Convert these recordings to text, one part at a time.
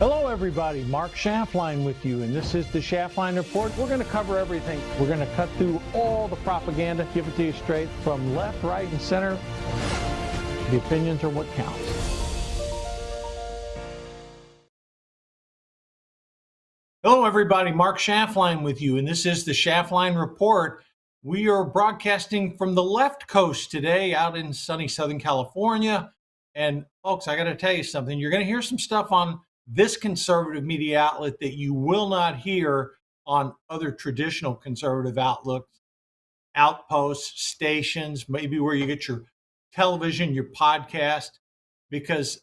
Hello everybody, Mark Schaftlein with you, and this is the Schaftlein Report. We're going to cover everything. We're going to cut through all the propaganda, give it to you straight from left, right, and center. The opinions are what counts. Hello everybody, Mark Schaftlein with you, and this is the Schaftlein Report. We are broadcasting from the left coast today out in sunny Southern California. And folks, I got to tell you something. You're going to hear some stuff on this conservative media outlet that you will not hear on other traditional conservative outlooks, outposts, stations, maybe where you get your television, your podcast, because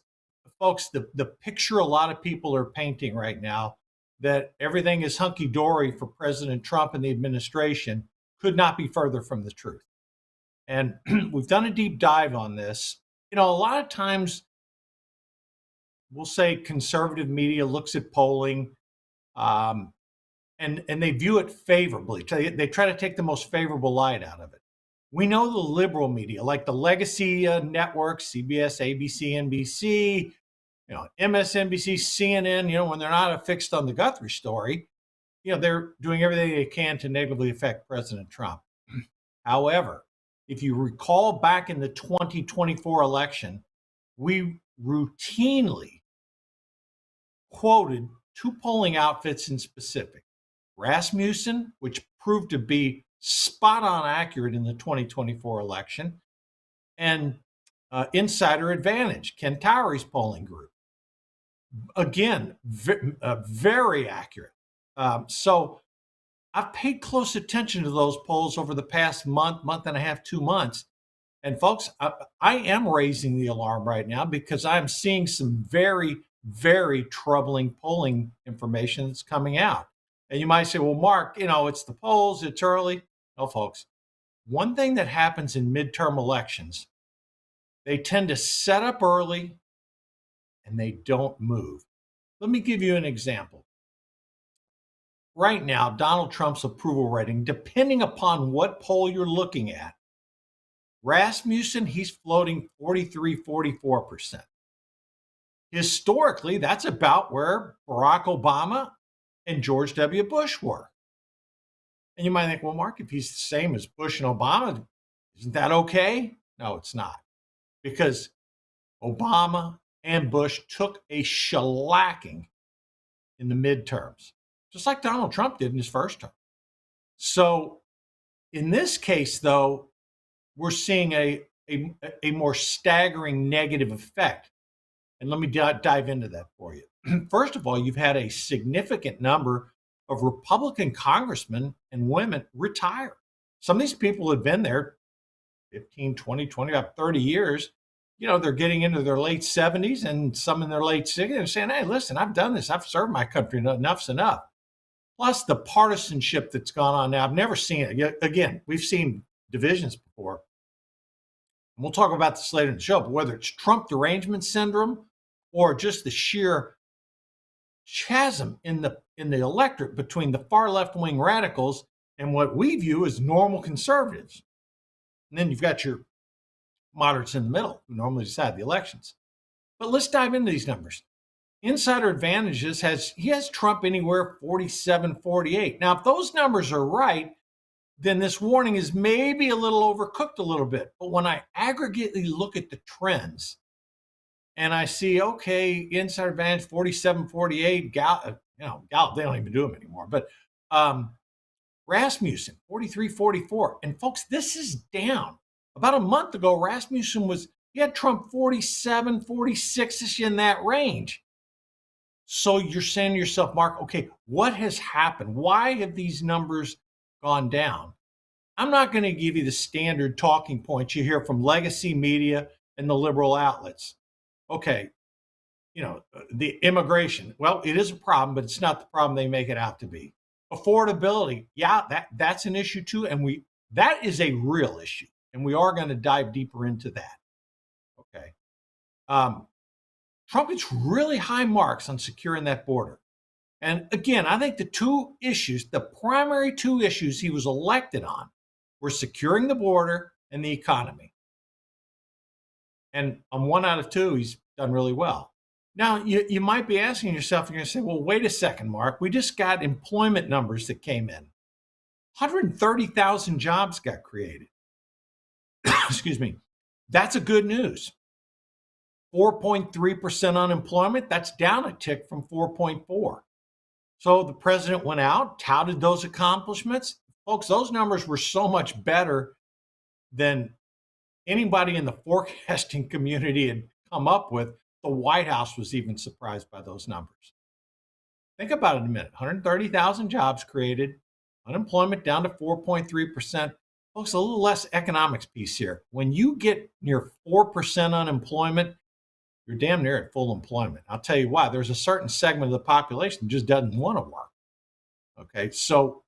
folks, the picture a lot of people are painting right now that everything is hunky-dory for President Trump and the administration could not be further from the truth. And we've done a deep dive on this. You know, a lot of times we'll say conservative media looks at polling and they view it favorably. They try to take the most favorable light out of it. We know the liberal media, like the legacy networks, CBS, ABC, NBC, MSNBC, CNN, when they're not affixed on the Guthrie story, they're doing everything they can to negatively affect President Trump. However, if you recall back in the 2024 election, we routinely quoted two polling outfits in specific. Rasmussen, which proved to be spot on accurate in the 2024 election, and Insider Advantage, Ken Towery's polling group. Again, very accurate. So I've paid close attention to those polls over the past month and a half, 2 months. And folks, I am raising the alarm right now because I'm seeing some very, very troubling polling information that's coming out. And you might say, well, Mark, it's the polls, it's early. No, folks, one thing that happens in midterm elections, they tend to set up early and they don't move. Let me give you an example. Right now, Donald Trump's approval rating, depending upon what poll you're looking at, Rasmussen, he's floating 43-44%. Historically, that's about where Barack Obama and George W. Bush were. And you might think, well, Mark, if he's the same as Bush and Obama, isn't that okay? No, it's not. Because Obama and Bush took a shellacking in the midterms, just like Donald Trump did in his first term. So in this case, though, we're seeing a more staggering negative effect. And let me dive into that for you. First of all, you've had a significant number of Republican congressmen and women retire. Some of these people have been there 15, 20, 25, 30 years. They're getting into their late 70s and some in their late 60s and saying, hey, listen, I've done this. I've served my country. Enough's enough. Plus the partisanship that's gone on now. I've never seen it. Again, we've seen divisions before. And we'll talk about this later in the show, but whether it's Trump derangement syndrome or just the sheer chasm in the electorate between the far left-wing radicals and what we view as normal conservatives. And then you've got your moderates in the middle who normally decide the elections. But let's dive into these numbers. Insider Advantages has Trump anywhere 47, 48. Now, if those numbers are right, then this warning is maybe a little overcooked a little bit. But when I aggregately look at the trends and I see, okay, Insider Advantage 47, 48, Gallup, they don't even do them anymore. But Rasmussen 43, 44. And folks, this is down. About a month ago, Rasmussen he had Trump 47, 46-ish in that range. So you're saying to yourself, Mark, okay, what has happened? Why have these numbers gone down? I'm not going to give you the standard talking points you hear from legacy media and the liberal outlets. Okay, the immigration, well, it is a problem, but it's not the problem they make it out to be. Affordability, yeah, that's an issue too, and that is a real issue, and we are going to dive deeper into that. Okay. Trump gets really high marks on securing that border. And again, I think the primary two issues he was elected on were securing the border and the economy. And on 1 out of 2, he's done really well. Now, you might be asking yourself, you're going to say, well, wait a second, Mark. We just got employment numbers that came in. 130,000 jobs got created. Excuse me. That's a good news. 4.3% unemployment. That's down a tick from 4.4. So the president went out, touted those accomplishments. Folks, those numbers were so much better than anybody in the forecasting community had come up with. The White House was even surprised by those numbers. Think about it a minute. 130,000 jobs created, unemployment down to 4.3%. Folks, a little less economics piece here. When you get near 4% unemployment, you're damn near at full employment. I'll tell you why. There's a certain segment of the population that just doesn't want to work. Okay, so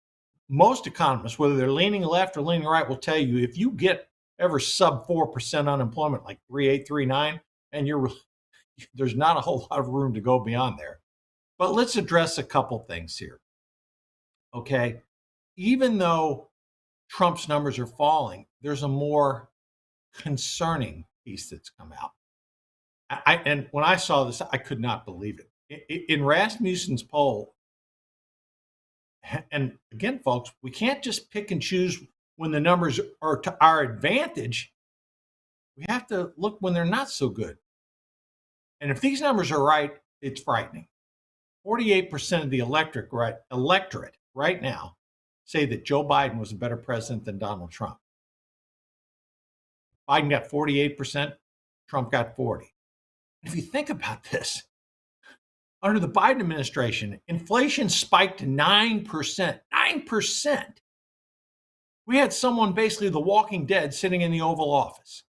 most economists, whether they're leaning left or leaning right, will tell you if you get ever sub 4% unemployment, like 3.8, 3.9, and there's not a whole lot of room to go beyond there. But let's address a couple things here. Okay, even though Trump's numbers are falling, there's a more concerning piece that's come out. And when I saw this, I could not believe it. In Rasmussen's poll, and again, folks, we can't just pick and choose when the numbers are to our advantage. We have to look when they're not so good. And if these numbers are right, it's frightening. 48% of the electorate right now say that Joe Biden was a better president than Donald Trump. Biden got 48%, Trump got 40%. If you think about this, under the Biden administration, inflation spiked to 9%. 9%. We had someone, basically the Walking Dead, sitting in the Oval Office.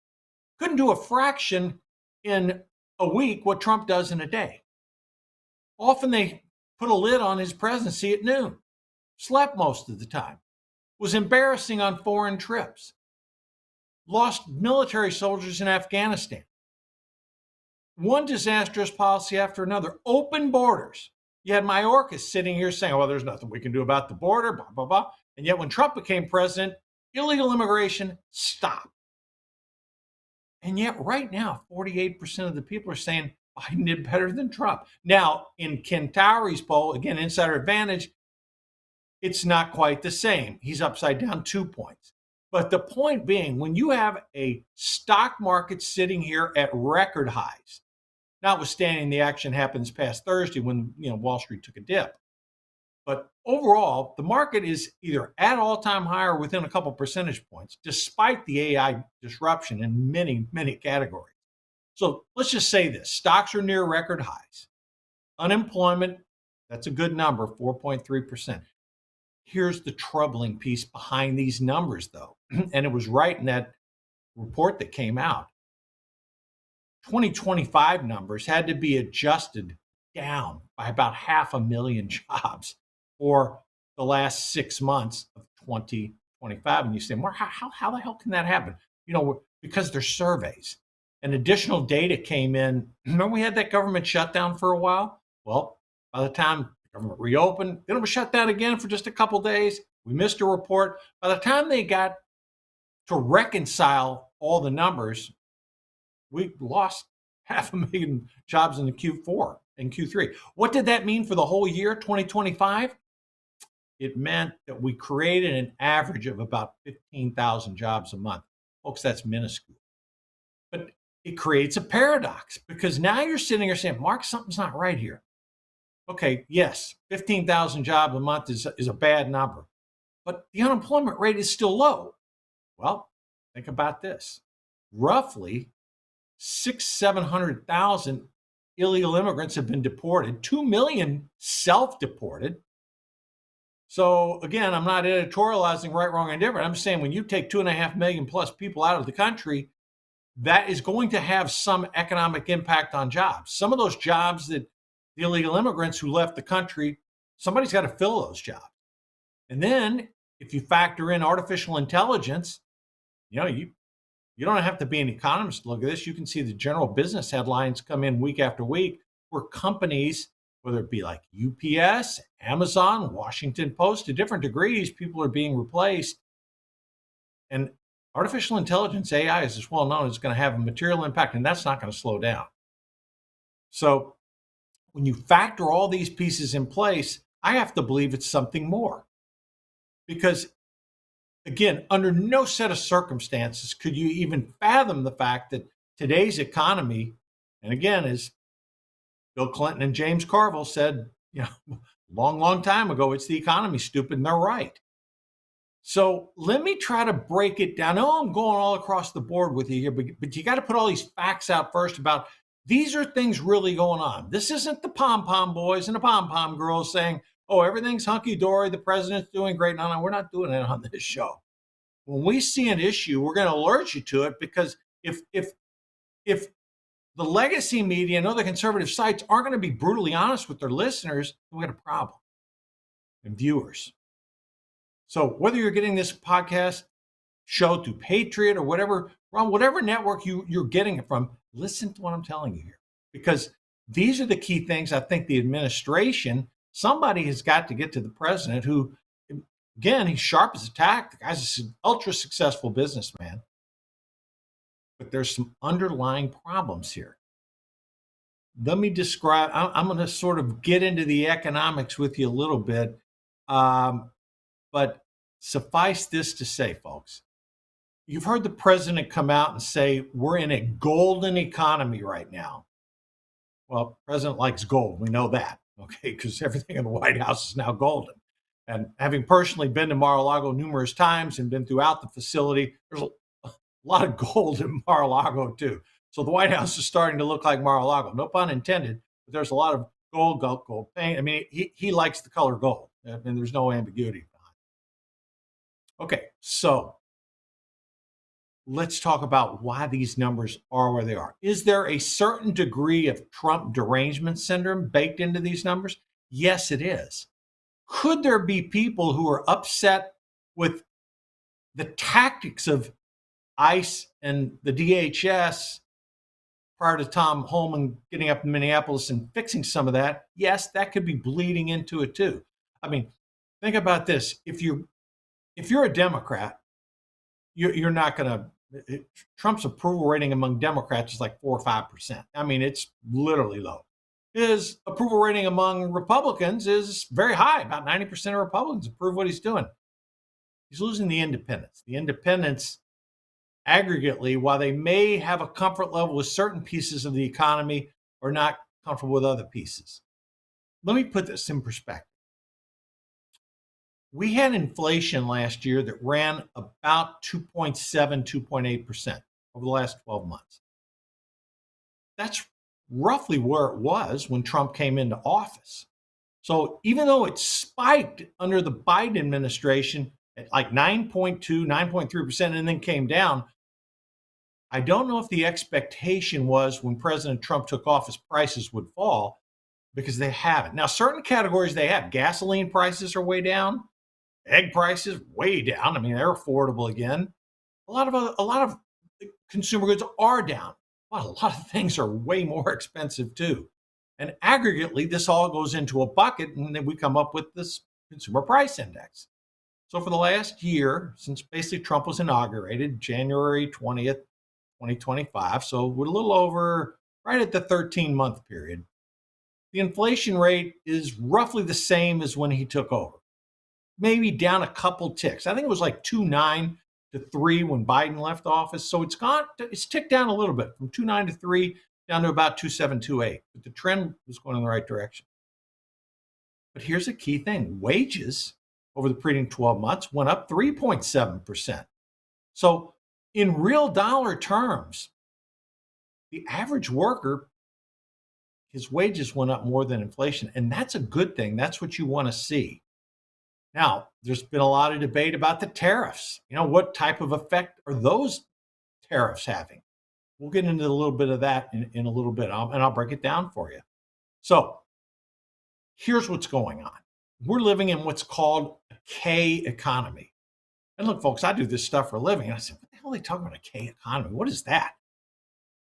Couldn't do a fraction in a week what Trump does in a day. Often they put a lid on his presidency at noon. Slept most of the time. Was embarrassing on foreign trips. Lost military soldiers in Afghanistan. One disastrous policy after another. Open borders. You had Mayorkas sitting here saying, well, there's nothing we can do about the border, blah, blah, blah. And yet when Trump became president, illegal immigration stopped. And yet right now, 48% of the people are saying Biden did better than Trump. Now, in Ken Towery's poll, again, insider advantage, it's not quite the same. He's upside down 2 points. But the point being, when you have a stock market sitting here at record highs, notwithstanding the action happens past Thursday when Wall Street took a dip. But overall, the market is either at all-time high or within a couple percentage points, despite the AI disruption in many, many categories. So let's just say this. Stocks are near record highs. Unemployment, that's a good number, 4.3%. Here's the troubling piece behind these numbers, though. And it was right in that report that came out. 2025 numbers had to be adjusted down by about 500,000 jobs for the last 6 months of 2025. And you say, Mark, how the hell can that happen? Because there's surveys and additional data came in. Remember we had that government shutdown for a while? Well, by the time the government reopened, then it was shut down again for just a couple days. We missed a report. By the time they got to reconcile all the numbers, we lost 500,000 jobs in the Q4 and Q3. What did that mean for the whole year, 2025? It meant that we created an average of about 15,000 jobs a month. Folks, that's minuscule. But it creates a paradox because now you're sitting here saying, Mark, something's not right here. Okay, yes, 15,000 jobs a month is a bad number, but the unemployment rate is still low. Well, think about this. Roughly 700,000 illegal immigrants have been deported, 2 million self-deported. So again, I'm not editorializing right, wrong, and different. I'm saying when you take 2.5 million plus people out of the country, that is going to have some economic impact on jobs. Some of those jobs that the illegal immigrants who left the country, somebody's got to fill those jobs. And then if you factor in artificial intelligence, you don't have to be an economist to look at this. You can see the general business headlines come in week after week where companies, whether it be like UPS, Amazon, Washington Post, to different degrees, people are being replaced. And artificial intelligence, AI, is as well known, is going to have a material impact, and that's not going to slow down. So when you factor all these pieces in place, I have to believe it's something more. Because, again, under no set of circumstances could you even fathom the fact that today's economy, and again, as Bill Clinton and James Carville said, long time ago, it's the economy, stupid, and they're right. So let me try to break it down. Oh, I'm going all across the board with you here, but you got to put all these facts out first about these are things really going on. This isn't the pom-pom boys and the pom-pom girls saying, oh, everything's hunky-dory, the president's doing great. No, we're not doing it on this show. When we see an issue, we're going to alert you to it, because if the legacy media and other conservative sites aren't going to be brutally honest with their listeners, we got a problem, and viewers. So whether you're getting this podcast show through Patriot or whatever network you're getting it from, listen to what I'm telling you here, because these are the key things I think the administration, somebody has got to get to the president, who, again, he's sharp as a tack. The guy's an ultra successful businessman. But there's some underlying problems here. Let me describe, I'm going to sort of get into the economics with you a little bit. But suffice this to say, folks, you've heard the president come out and say, we're in a golden economy right now. Well, the president likes gold. We know that, okay, because everything in the White House is now golden. And having personally been to Mar-a-Lago numerous times and been throughout the facility, there's a lot of gold in Mar-a-Lago too. So the White House is starting to look like Mar-a-Lago. No pun intended, but there's a lot of gold paint. I mean, he likes the color gold, and there's no ambiguity. Okay, so let's talk about why these numbers are where they are. Is there a certain degree of Trump derangement syndrome baked into these numbers? Yes, it is. Could there be people who are upset with the tactics of ICE and the DHS prior to Tom Homan getting up in Minneapolis and fixing some of that? Yes, that could be bleeding into it too. I mean, think about this. If you're a Democrat, you're not going to, Trump's approval rating among Democrats is like 4 or 5%. I mean, it's literally low. His approval rating among Republicans is very high. About 90% of Republicans approve what he's doing. He's losing the independents. The independents, aggregately, while they may have a comfort level with certain pieces of the economy, are not comfortable with other pieces. Let me put this in perspective. We had inflation last year that ran about 2.7, 2.8% over the last 12 months. That's roughly where it was when Trump came into office. So even though it spiked under the Biden administration at like 9.2, 9.3%, and then came down, I don't know if the expectation was when President Trump took office, prices would fall, because they haven't. Now, certain categories they have. Gasoline prices are way down. Egg prices way down. I mean, they're affordable again. A lot of consumer goods are down, but a lot of things are way more expensive too. And aggregately, this all goes into a bucket, and then we come up with this consumer price index. So for the last year, since basically Trump was inaugurated, January 20th, 2025, so we're a little over, right at the 13-month period, the inflation rate is roughly the same as when he took over. Maybe down a couple ticks. I think it was like 2.9 to 3 when Biden left office. So it's ticked down a little bit from 2.9 to 3 down to about 2.7, 2.8. But the trend was going in the right direction. But here's a key thing. Wages over the preceding 12 months went up 3.7%. So in real dollar terms, the average worker, his wages went up more than inflation. And that's a good thing. That's what you want to see. Now, there's been a lot of debate about the tariffs. What type of effect are those tariffs having? We'll get into a little bit of that in a little bit, and I'll break it down for you. So here's what's going on. We're living in what's called a K economy. And look, folks, I do this stuff for a living. And I said, what the hell are they talking about, a K economy? What is that?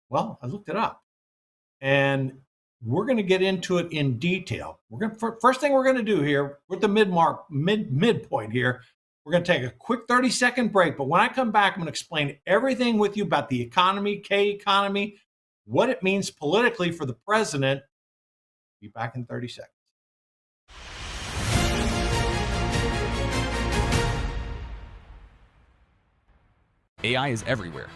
Well, I looked it up. And we're going to get into it in detail. First thing we're going to do here, we're at the midpoint here. We're going to take a quick 30-second break. But when I come back, I'm going to explain everything with you about the economy, K economy, what it means politically for the president, Be back in 30 seconds. AI is everywhere,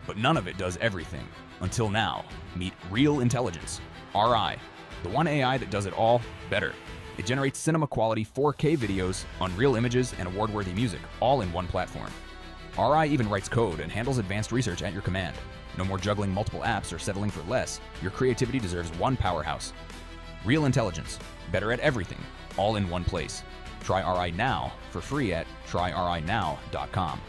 but none of it does everything. Until now, meet Real Intelligence, RI, the one AI that does it all better. It generates cinema-quality 4K videos, unreal images, and award-worthy music, all in one platform. RI even writes code and handles advanced research at your command. No more juggling multiple apps or settling for less. Your creativity deserves one powerhouse. Real Intelligence, better at everything, all in one place. Try RI now for free at tryrinow.com.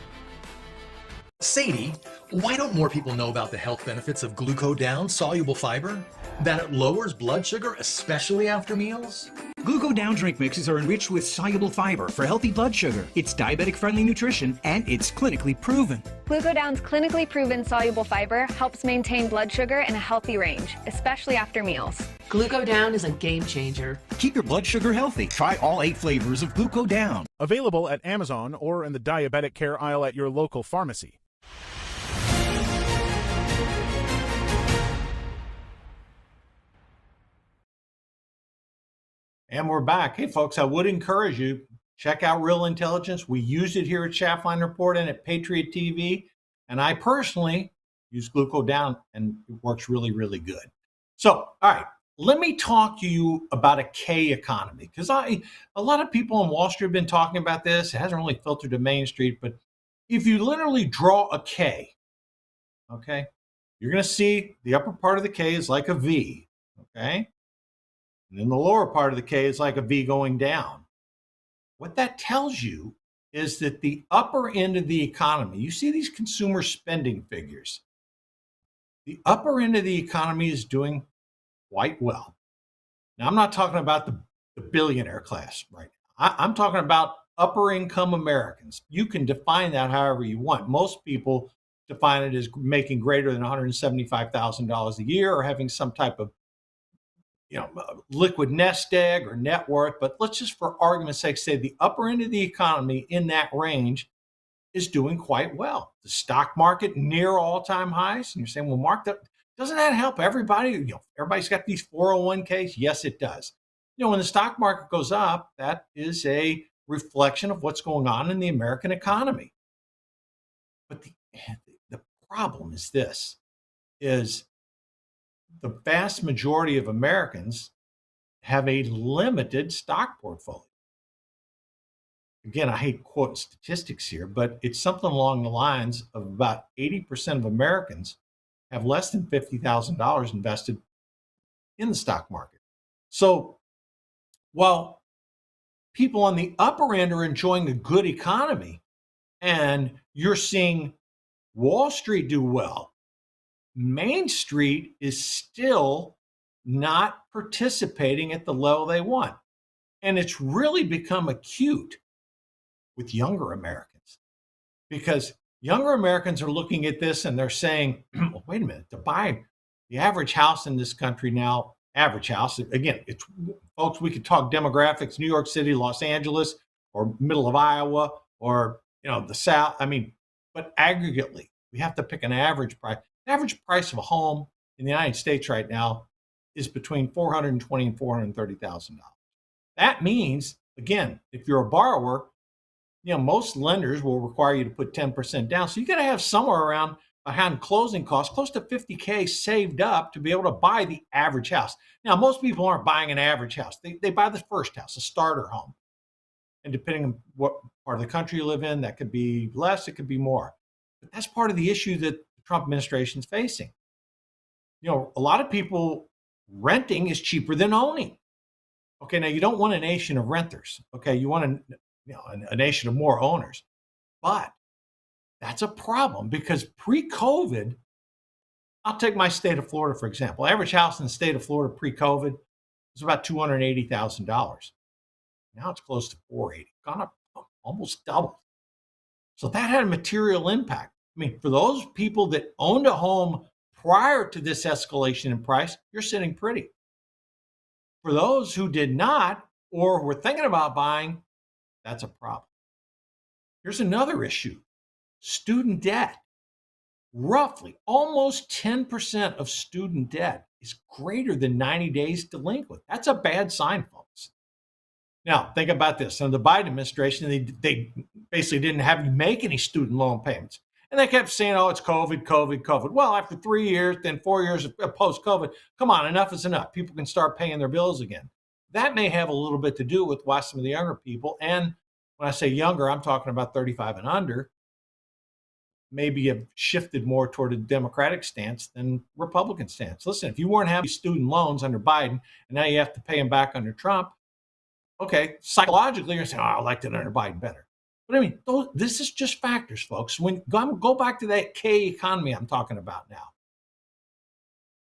Sadie, why don't more people know about the health benefits of glucodown soluble fiber? That it lowers blood sugar, especially after meals? Glucodown drink mixes are enriched with soluble fiber for healthy blood sugar. It's diabetic-friendly nutrition, and it's clinically proven. Glucodown's clinically proven soluble fiber helps maintain blood sugar in a healthy range, especially after meals. Glucodown is a game changer. Keep your blood sugar healthy. Try all 8 flavors of Glucodown. Available at Amazon or in the diabetic care aisle at your local pharmacy. And we're back. Hey, folks, I would encourage you, check out Real Intelligence. We use it here at Schaftlein Report and at Patriot TV. And I personally use Glucodown, and it works really, really good. So, all right, let me talk to you about a K economy, because a lot of people on Wall Street have been talking about this. It hasn't really filtered to Main Street, but if you literally draw a K, okay, you're going to see the upper part of the K is like a V, okay? And then the lower part of the K is like a V going down. What that tells you is that the upper end of the economy, you see these consumer spending figures, the upper end of the economy is doing quite well. Now, I'm not talking about the billionaire class, right? I'm talking about upper income Americans. You can define that however you want. Most people define it as making greater than $175,000 a year or having some type of liquid nest egg or net worth. But let's just, for argument's sake, say the upper end of the economy in that range is doing quite well. The stock market near all-time highs. And you're saying, well, Mark, doesn't that help everybody? Everybody's got these 401ks. Yes, it does. When the stock market goes up, that is a reflection of what's going on in the American economy. But the problem is this, is the vast majority of Americans have a limited stock portfolio. Again, I hate quoting statistics here, but it's something along the lines of about 80% of Americans have less than $50,000 invested in the stock market. So while people on the upper end are enjoying a good economy and you're seeing Wall Street do well, Main Street is still not participating at the level they want. And it's really become acute with younger Americans, because younger Americans are looking at this and they're saying, well, wait a minute, to buy the average house in this country now, average house, again, it's, folks, we could talk demographics, New York City, Los Angeles, or middle of Iowa, or, the South. But aggregately, we have to pick an average price. The average price of a home in the United States right now is between $420,000 and $430,000. That means, again, if you're a borrower, most lenders will require you to put 10% down. So you got to have somewhere around, behind closing costs, close to $50K saved up to be able to buy the average house. Now, most people aren't buying an average house. They buy the first house, a starter home. And depending on what part of the country you live in, that could be less, it could be more. But that's part of the issue that the Trump administration is facing. A lot of people, renting is cheaper than owning. Okay, now you don't want a nation of renters. Okay, you want a nation of more owners. But that's a problem, because pre-COVID, I'll take my state of Florida, for example. Average house in the state of Florida pre-COVID was about $280,000. Now it's close to $480,000, gone up almost double. So that had a material impact. For those people that owned a home prior to this escalation in price, you're sitting pretty. For those who did not, or were thinking about buying, that's a problem. Here's another issue: student debt. Roughly almost 10% of student debt is greater than 90 days delinquent. That's a bad sign, folks. Now, think about this. Under the Biden administration, they basically didn't have you make any student loan payments. And they kept saying, oh, it's COVID, COVID, COVID. Well, after 3 years, then 4 years post-COVID, come on, enough is enough. People can start paying their bills again. That may have a little bit to do with why some of the younger people, and when I say younger, I'm talking about 35 and under, maybe have shifted more toward a Democratic stance than Republican stance. Listen, if you weren't having student loans under Biden, and now you have to pay them back under Trump, okay, psychologically, you're saying, oh, I liked it under Biden better. But I mean, this is just factors, folks. When go back to that K economy I'm talking about now.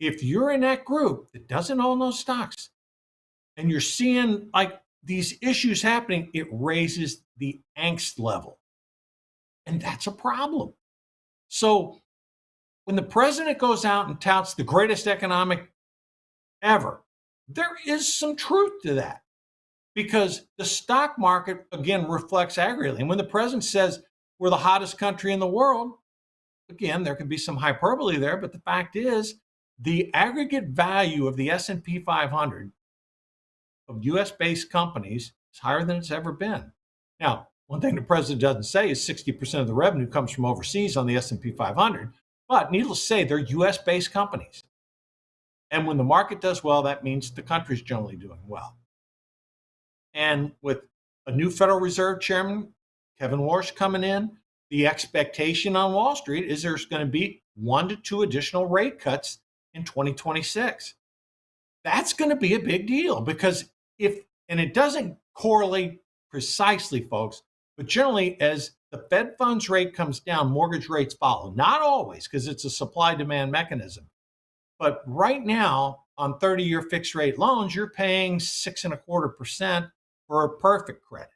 If you're in that group that doesn't own those stocks and you're seeing like these issues happening, it raises the angst level. And that's a problem. So when the president goes out and touts the greatest economic ever, there is some truth to that. Because the stock market, again, reflects aggregately. And when the president says we're the hottest country in the world, again, there could be some hyperbole there, but the fact is the aggregate value of the S&P 500 of U.S.-based companies is higher than it's ever been. Now, one thing the president doesn't say is 60% of the revenue comes from overseas on the S&P 500, but needless to say, they're U.S.-based companies. And when the market does well, that means the country's generally doing well. And with a new Federal Reserve Chairman, Kevin Warsh, coming in, the expectation on Wall Street is there's going to be 1 to 2 additional rate cuts in 2026. That's going to be a big deal because and it doesn't correlate precisely, folks, but generally as the Fed funds rate comes down, mortgage rates follow. Not always, because it's a supply-demand mechanism. But right now, on 30-year fixed rate loans, you're paying 6.25% for a perfect credit.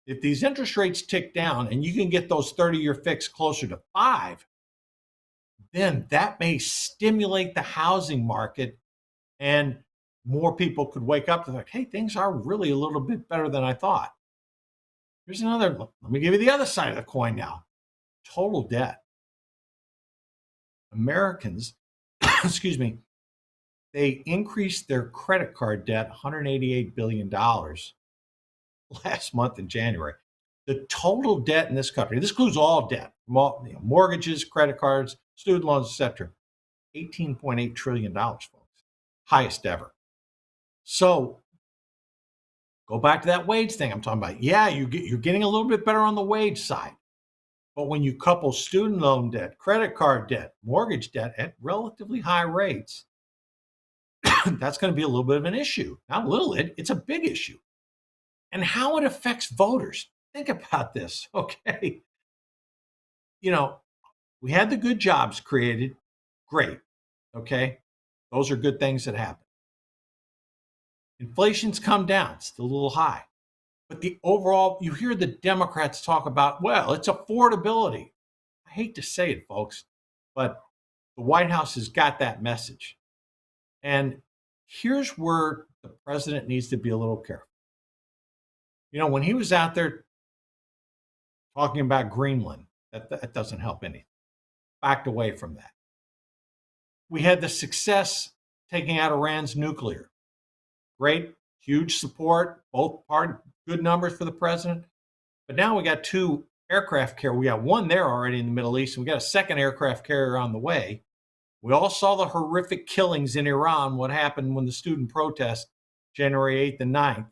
If these interest rates tick down and you can get those 30-year fixed closer to 5, then that may stimulate the housing market and more people could wake up to like, hey, things are really a little bit better than I thought. Here's another, let me give you the other side of the coin now. Total debt. Americans, excuse me, they increased their credit card debt $188 billion last month in January. The total debt in this country, this includes all debt, mortgages, credit cards, student loans, etc., $18.8 trillion, folks. Highest ever. So go back to that wage thing I'm talking about. Yeah, you're getting a little bit better on the wage side. But when you couple student loan debt, credit card debt, mortgage debt at relatively high rates, that's going to be a little bit of an issue. Not a little, it's a big issue. And how it affects voters. Think about this, okay? We had the good jobs created. Great, okay? Those are good things that happen. Inflation's come down, still a little high. But the overall, you hear the Democrats talk about, well, it's affordability. I hate to say it, folks, but the White House has got that message. And here's where the president needs to be a little careful. When he was out there talking about Greenland, that doesn't help anything. Backed away from that. We had the success taking out Iran's nuclear. Great, huge support, both parties, good numbers for the president. But now we got 2 aircraft carriers. We got one there already in the Middle East, and we got a second aircraft carrier on the way. We all saw the horrific killings in Iran, what happened when the student protest, January 8th and 9th,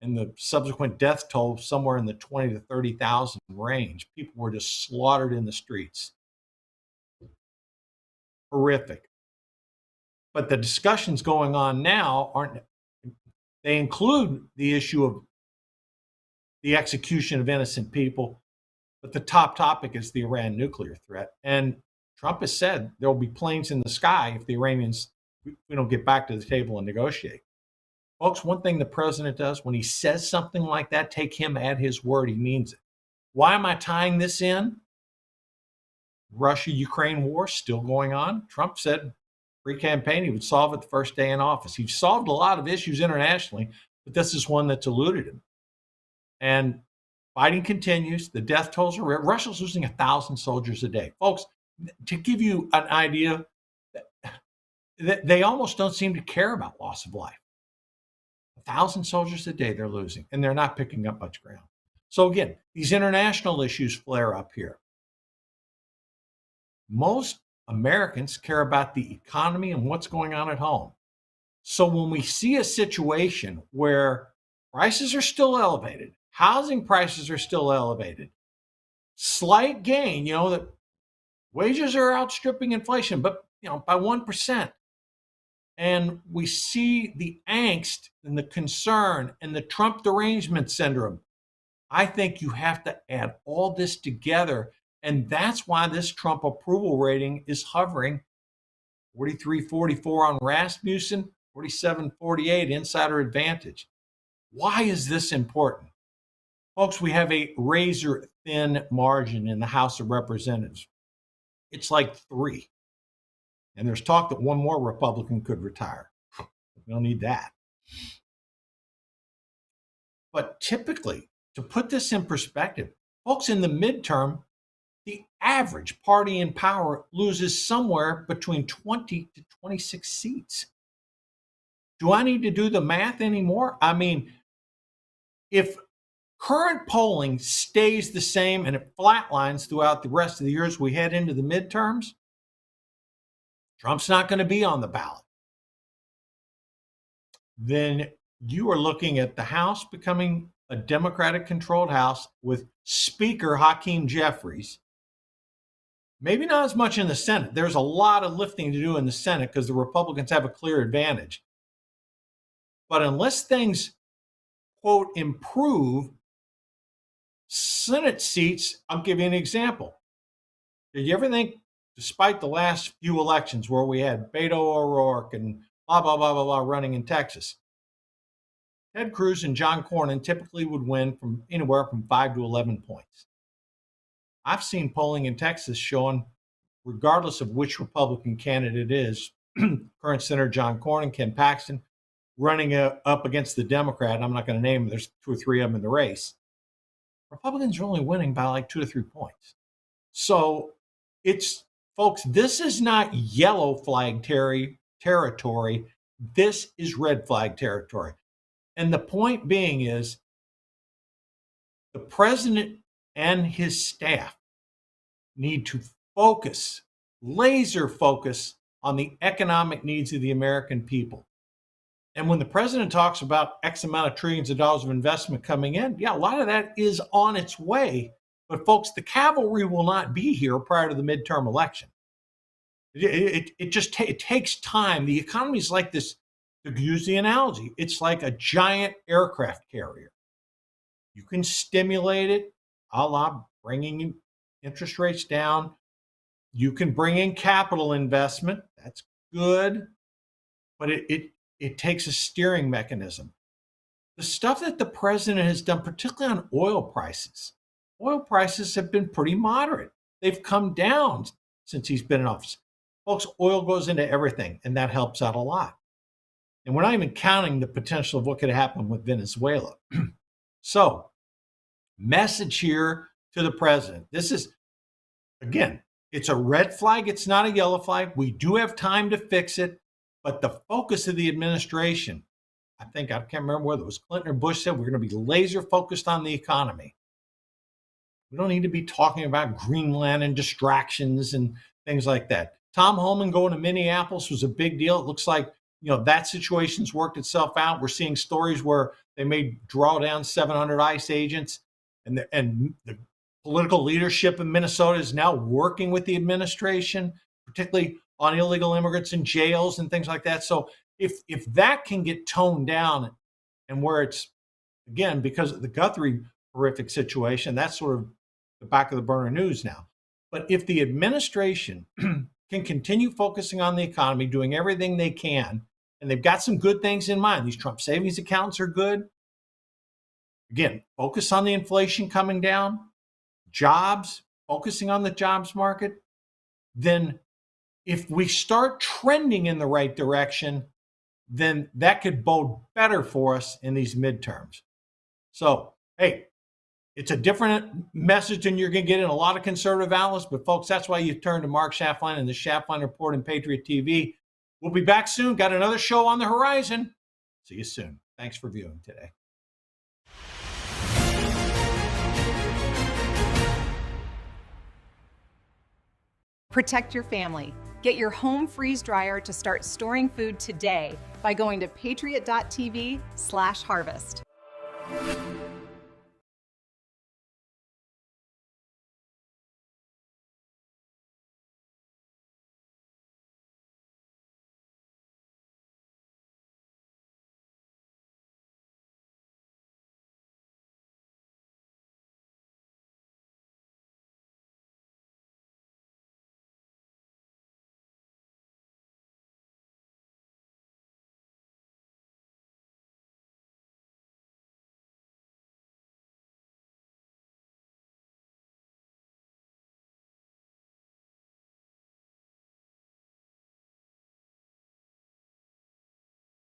and the subsequent death toll somewhere in the 20 to 30,000 range. People were just slaughtered in the streets. Horrific. But the discussions going on now they include the issue of the execution of innocent people, but the top topic is the Iran nuclear threat. And Trump has said there will be planes in the sky if the Iranians, we don't get back to the table and negotiate. Folks, one thing the president does when he says something like that, take him at his word. He means it. Why am I tying this in? Russia-Ukraine war still going on. Trump said pre-campaign he would solve it the first day in office. He's solved a lot of issues internationally, but this is one that's eluded him. And fighting continues. The death tolls are real. Russia's losing 1,000 soldiers a day. Folks, to give you an idea, they almost don't seem to care about loss of life. 1,000 soldiers a day they're losing, and they're not picking up much ground. So again, these international issues flare up here. Most Americans care about the economy and what's going on at home. So when we see a situation where prices are still elevated, housing prices are still elevated, slight gain, that wages are outstripping inflation, but by 1%. And we see the angst and the concern and the Trump derangement syndrome. I think you have to add all this together. And that's why this Trump approval rating is hovering 43-44 on Rasmussen, 47-48 insider advantage. Why is this important? Folks, we have a razor thin margin in the House of Representatives. It's like 3. And there's talk that one more Republican could retire. We don't need that. But typically, to put this in perspective, folks, in the midterm, the average party in power loses somewhere between 20 to 26 seats. Do I need to do the math anymore? I mean, if current polling stays the same and it flatlines throughout the rest of the year as we head into the midterms, Trump's not going to be on the ballot. Then you are looking at the House becoming a Democratic-controlled House with Speaker Hakeem Jeffries. Maybe not as much in the Senate. There's a lot of lifting to do in the Senate because the Republicans have a clear advantage. But unless things, quote, improve, Senate seats, I'll give you an example. Did you ever think, despite the last few elections where we had Beto O'Rourke and blah, blah, blah, blah, blah running in Texas, Ted Cruz and John Cornyn typically would win from anywhere from 5 to 11 points. I've seen polling in Texas showing, regardless of which Republican candidate it is, current Senator John Cornyn, Ken Paxton, running up against the Democrat, I'm not going to name them, there's 2 or 3 of them in the race, Republicans are only winning by like 2 to 3 points. So folks, this is not yellow flag territory. This is red flag territory. And the point being is the president and his staff need to focus, laser focus on the economic needs of the American people. And when the president talks about X amount of trillions of dollars of investment coming in, yeah, a lot of that is on its way. But folks, the cavalry will not be here prior to the midterm election. It takes time. The economy is like this, to use the analogy, it's like a giant aircraft carrier. You can stimulate it, a la bringing interest rates down. You can bring in capital investment. That's good. But it takes a steering mechanism. The stuff that the president has done, particularly on oil prices have been pretty moderate. They've come down since he's been in office. Folks, oil goes into everything, and that helps out a lot. And we're not even counting the potential of what could happen with Venezuela. So, message here to the president. This is, again, it's a red flag. It's not a yellow flag. We do have time to fix it. But the focus of the administration, I can't remember whether it was Clinton or Bush said, we're going to be laser focused on the economy. We don't need to be talking about Greenland and distractions and things like that. Tom Homan going to Minneapolis was a big deal. It looks like, that situation's worked itself out. We're seeing stories where they may draw down 700 ICE agents, and the political leadership in Minnesota is now working with the administration, particularly on illegal immigrants in jails and things like that. So if that can get toned down, and where it's, again, because of the Guthrie horrific situation, that's sort of the back of the burner news now. But if the administration can continue focusing on the economy, doing everything they can, and they've got some good things in mind. These Trump savings accounts are good. Again, focus on the inflation coming down, jobs, focusing on the jobs market. Then if we start trending in the right direction, then that could bode better for us in these midterms. So, hey, it's a different message than you're going to get in a lot of conservative analysts, but folks, that's why you turn to Mark Schaftlein and the Schaftlein Report and Patriot TV. We'll be back soon. Got another show on the horizon. See you soon. Thanks for viewing today. Protect your family. Get your home freeze dryer to start storing food today by going to patriot.tv/harvest.